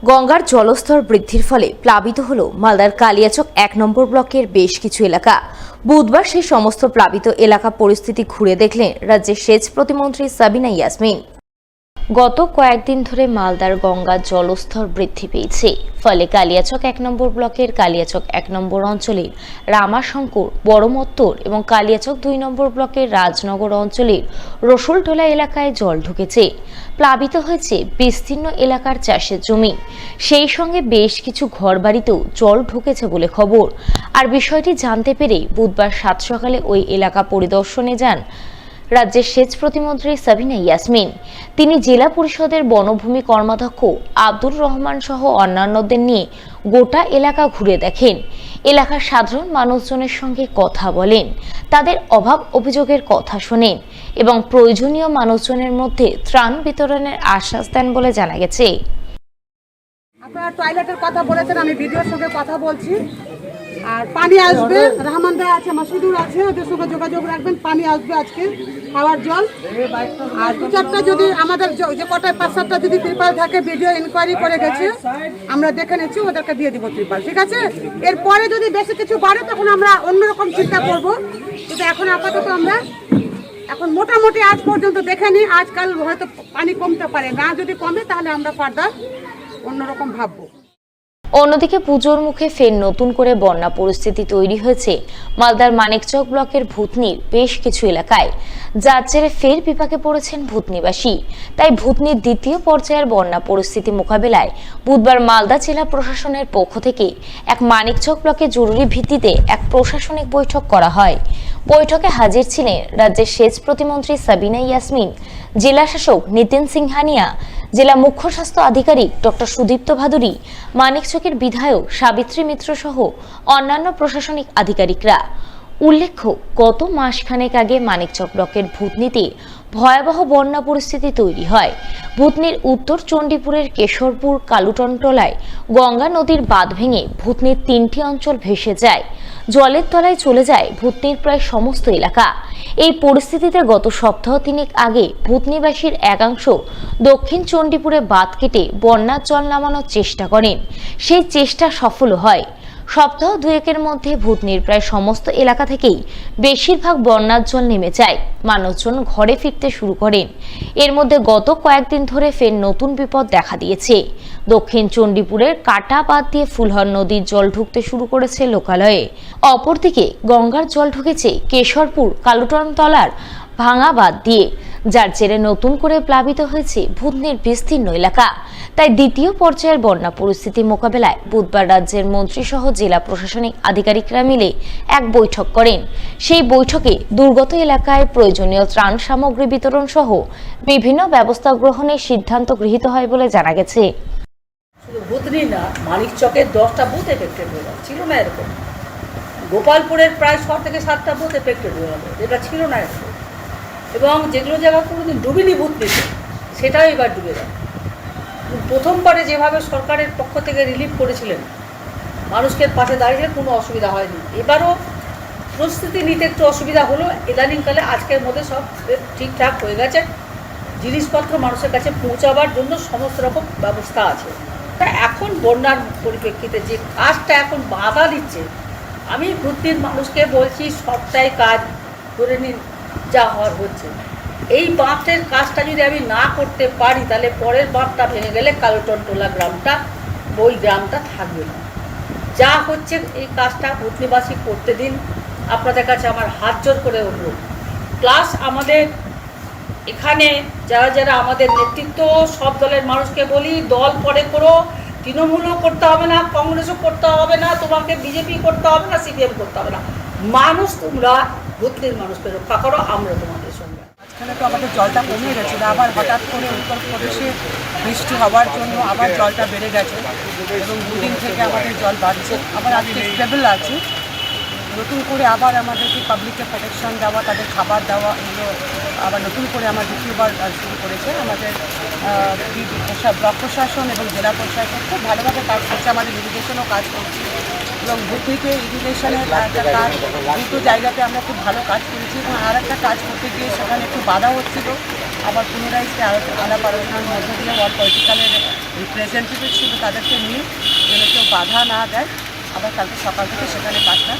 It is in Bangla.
গঙ্গার জলস্তর বৃদ্ধির ফলে প্লাবিত হল মালদার কালিয়াচক ১ নম্বর ব্লকের বেশ কিছু এলাকা। বুধবার সেই সমস্ত প্লাবিত এলাকা পরিস্থিতি ঘুরে দেখলেন রাজ্যের সেচ প্রতিমন্ত্রী সাবিনা ইয়াসমিন। গত কয়েকদিন ধরে মালদার গঙ্গার জলস্তর বৃদ্ধি পেয়েছে, ফলে কালিয়াচক ১ নম্বর ব্লকের কালিয়াচক ১ নম্বর অঞ্চলের রামাশঙ্কর, বড়মত্তর এবং কালিয়াচক ২ নম্বর ব্লকের রাজনগর অঞ্চলের রসুলটোলা এলাকায় জল ঢুকেছে। প্লাবিত হয়েছে বিস্তীর্ণ এলাকার চাষের জমি, সেই সঙ্গে বেশ কিছু ঘরবাড়িতেও জল ঢুকেছে বলে খবর। আর বিষয়টি জানতে পেরে বুধবার সাত সকালে ওই এলাকা পরিদর্শনে যান রাজ্যের সেচ প্রতিমন্ত্রী সাবিনা ইয়াসমিন। তিনি জেলা পরিষদের বনভূমি কর্মাধ্যক্ষ আব্দুর রহমান সহ অন্যান্যদের নিয়ে গোটা এলাকা ঘুরে দেখেন, এলাকার সাধারণ মানুষজনের সঙ্গে কথা বলেন, তাদের অভাব অভিযোগের কথা শোনেন এবং প্রয়োজনীয় মানুষজনের মধ্যে ত্রাণ বিতরণের আশ্বাস দেন বলে জানা গেছে। আপনারা টয়লেটের কথা বলেছেন, আমি ভিডিওর সঙ্গে কথা বলছি। আর পানি আসবে, রহমান দা আছে, মাসুদুর আছে, ওদের সঙ্গে যোগাযোগ রাখবেন। পানি আসবে আজকে, খাওয়ার জল। আর দু চারটা যদি আমাদের যে কটায় ৫-৭টা যদি ত্রিপাল থাকে, ভিডিও ইনকোয়ারি করে গেছে, আমরা দেখে নিচ্ছি, ওদেরকে দিয়ে দিব ত্রিপাল, ঠিক আছে? এরপরে যদি বেশি কিছু বাড়ে তখন আমরা অন্যরকম চিন্তা করব, কিন্তু এখন আপাতত আমরা এখন মোটামুটি আজ পর্যন্ত দেখে নিই। আজকাল হয়তো পানি কমতে পারে না, যদি কমে তাহলে আমরা ফার্দার অন্যরকম ভাববো। অন্যদিকে পুজোর মুখে ফের নতুন করে বন্যা পরিস্থিতি তৈরি হয়েছে মালদার মানিকচক ব্লকের ভূতনির বেশ কিছু এলাকায়, যার জেরে ফের বিপাকে পড়েছেন ভূতনিবাসী। তাই ভূতনির দ্বিতীয় পর্যায়ের বন্যা পরিস্থিতি মোকাবেলায় বুধবার মালদা জেলা প্রশাসনের পক্ষ থেকে এক মানিকচক ব্লকে জরুরি ভিত্তিতে এক প্রশাসনিক বৈঠক করা হয়। বৈঠকে হাজির ছিলেন রাজ্যের সেচ প্রতিমন্ত্রী সাবিনা ইয়াসমিন, জেলা শাসক নিতিন সিংহানিয়া, জেলা মুখ্য স্বাস্থ্য আধিকারিক ডক্টর সুদীপ্ত ভাদুরী, মানিকচকের বিধায়ক সাবিত্রী মিত্র সহ অন্যান্য প্রশাসনিক আধিকারিকরা। উল্লেখ্য, গত মাসখানেক আগে মানিকচক ব্লকের ভূতনিতে ভয়াবহ বন্যা পরিস্থিতি তৈরি হয়। ভূতনির উত্তর চণ্ডীপুরের কেশরপুর কালুটনটলায় গঙ্গা নদীর বাঁধ ভেঙে ভূতনির ৩টি অঞ্চল ভেসে যায়, জলের তলায় চলে যায় ভূতনির প্রায় সমস্ত এলাকা। এই পরিস্থিতিতে গত সপ্তাহ তিনেক আগে ভূতনিবাসীর একাংশ দক্ষিণ চণ্ডীপুরে বাঁধ কেটে বন্যার জল নামানোর চেষ্টা করেন। সেই চেষ্টা সফল হয়। সপ্তাহ দুয়েকের মধ্যে ভূতনির প্রায় সমস্ত এলাকা থেকেই বেশিরভাগ বন্যার জল নেমে যায়, মানুষজন ঘরে ফিরতে শুরু করেন। এর মধ্যে গত কয়েকদিন ধরে ফের নতুন বিপদ দেখা দিয়েছে। দক্ষিণ চণ্ডীপুরের কাটা বাঁধ দিয়ে ফুলহর নদীর জল ঢুকতে শুরু করেছে লোকালয়ে। অপরদিকে গঙ্গার জল ঢুকেছে কেশরপুর কালুটনতলার ভাঙা বাঁধ দিয়ে, যার জেরে নতুন করে প্লাবিত হয়েছে ভূতনির বিস্তীর্ণ এলাকা। তাই দ্বিতীয় পর্যায়ের বন্যা পরিস্থিতি মোকাবেলায় বুধবার রাজ্যের মন্ত্রী সহ জেলা প্রশাসনিক আধিকারিকরা মিলে এক বৈঠক করেন। সেই বৈঠকে দুর্গত এলাকায় প্রয়োজনীয় ত্রাণ সামগ্রী বিতরণ সহ বিভিন্ন ব্যবস্থা গ্রহণের সিদ্ধান্ত গৃহীত হয় বলে জানা গেছে। শুধু ভূতনি না, মানিকচকের 10টা বুথ এফেক্টেড হয়ে গেল, ছিল না এরকম। গোপালপুরের প্রায় 6 থেকে 7টা বুথ এফেক্টেড হয়ে গেল, যেটা ছিল না এরকম। এবং যেগুলো জায়গা কোনোদিন ডুবিনি ভূতনিতে, সেটাও এবার ডুবে গেল। প্রথমবারে যেভাবে সরকারের পক্ষ থেকে রিলিফ করেছিলেন, মানুষকে পাশে দাঁড়িয়ে কোনো অসুবিধা হয়নি। এবারও প্রস্তুতি নিতে একটু অসুবিধা হলো। ইদানিংকালে আজকের মধ্যে সব ঠিকঠাক হয়ে গেছে, জিনিসপত্র মানুষের কাছে পৌঁছাবার জন্য সমস্ত রকম ব্যবস্থা আছে। এখন বন্যার পরিপ্রেক্ষিতে যে কাজটা এখন বাধা দিচ্ছে, আমি ভূতনির মানুষকে বলছি সবটাই কাজ করে নিন, যা হওয়ার হচ্ছে। এই বাঁধের কাজটা যদি আমি না করতে পারি, তাহলে পরের বাঁধটা ভেঙে গেলে কালুটনটোলা গ্রামটা, ওই গ্রামটা থাকবে না। যা হচ্ছে এই কাজটা ভূতনিবাসী করতে দিন, আপনাদের কাছে আমার হাত জোর করে অনুরোধ। প্লাস আমাদের এখানে যারা যারা আমাদের নেতৃত্ব, সব দলের মানুষকে বলি, দল পরে করো, তৃণমূলও করতে হবে না, কংগ্রেসও করতে হবে না, তোমাকে বিজেপি করতে হবে না, সিপিএম করতে হবে না। মানুষ তোমরা ভূতনির মানুষকে রক্ষা করো, আমরা তোমাদের সঙ্গে। মাঝখানে তো আমাদের জলটা কমে গেছিলো, আবার হঠাৎ করে উত্তরপ্রদেশে বৃষ্টি হওয়ার জন্য আবার জলটা বেড়ে গেছে এবং দুদিন থেকে আমাদের জল বাড়ছে, আবার আজকে স্টেবল আছে। নতুন করে আবার আমাদেরকে পাবলিককে প্রোটেকশন দেওয়া, তাদের খাবার দেওয়া, এগুলো আবার নতুন করে আমার দ্বিতীয়বার শুরু করেছে। আমাদের ব্লক প্রশাসন এবং জেলা প্রশাসন খুব ভালোভাবে কাজ করছে, আমাদের ইরিগেশনও কাজ করছে এবং ভূতনিতে ইরিগেশনের একটা কাজ দুটো জায়গাতে আমরা খুব ভালো কাজ করেছি এবং আর একটা কাজ করতে গিয়ে সেখানে একটু বাধা হচ্ছিল। আবার পুনরায় আলাপ আলোচনার মধ্য দিয়ে অল পলিটিক্যালের রিপ্রেজেন্টেটিভ ছিল তাদেরকে নিয়ে যেন কেউ বাধা না দেয়। আবার কালকে সকাল থেকে সেখানে কাজটা